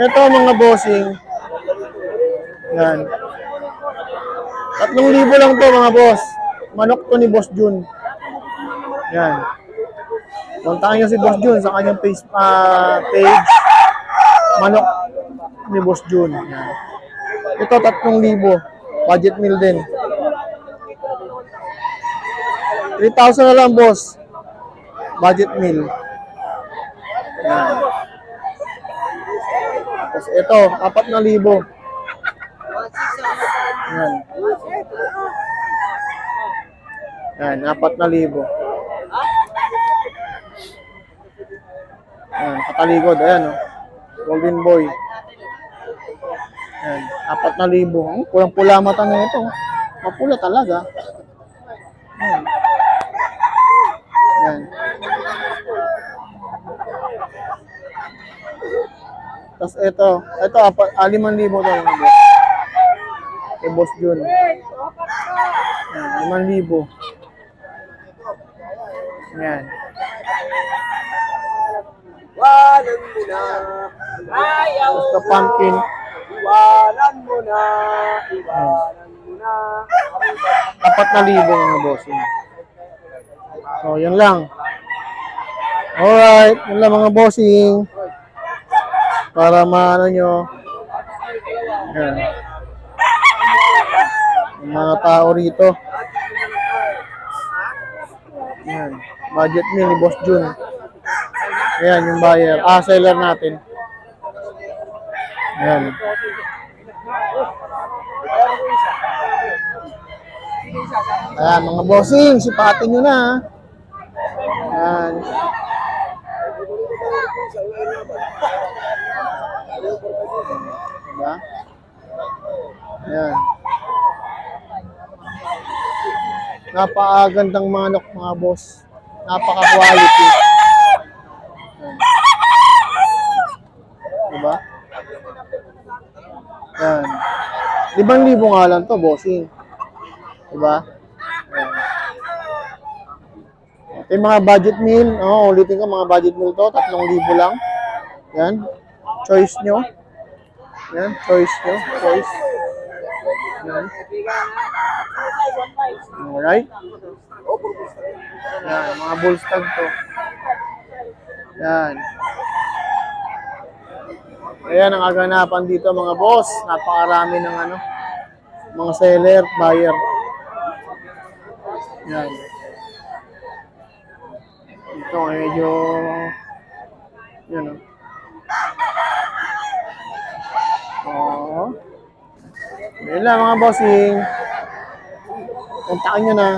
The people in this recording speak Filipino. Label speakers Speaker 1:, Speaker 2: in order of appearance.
Speaker 1: Ito mga bossing. Yan. 3,000 lang to mga boss. Manok to ni Boss Jun. Yan. Puntahan nyo si Boss Jun sa kanyang page. Manok ni Boss Jun. Yan. Ito 3,000. Budget meal din. 3,000 na lang boss. Budget meal. Yan. Tapos ito, 4,000. Yan. Yan, 4,000. Yan, katalikod. Ayan, oh. Golden boy. Yan, 4,000. Pulang-pula mata na ito. Mapula talaga. Yan. Yan. Tapos ito 5,000 to mga boss. Kay Boss Jun. 5,000. Yan.
Speaker 2: Iwanan mo na. Ayaw
Speaker 1: Basta pumpkin.
Speaker 2: Iwanan mo na. Iwanan mo na.
Speaker 1: 4,000 mga boss. So, yan lang. Alright, yan lang mga bossing. Para maano nyo. Yan. Yung mga tao rito. Yan. Budget meal ni Boss Jun. Ayan, yung buyer. Seller natin. Ayan. Ayan, mga bossing. Sipatin nyo na. Ayan. Diba? Ayan. Napakagandang manok mga boss. Napaka-quality. Diba? Yan. 5,000 nga lang to, bossing. Diba? Yan. Ito yung mga budget meal. Ulitin ko, mga budget meal to. 3,000 lang. Yan. Choice nyo. Yan. Choice nyo. Choice. Yan. Alright. Yan. Mga bull stag to. Yan. Ayan ang kaganapan dito mga boss. Napakarami ng mga seller, buyer. Yan. Ito medyo yan o. Yan lang mga bossing. Puntaan nyo na.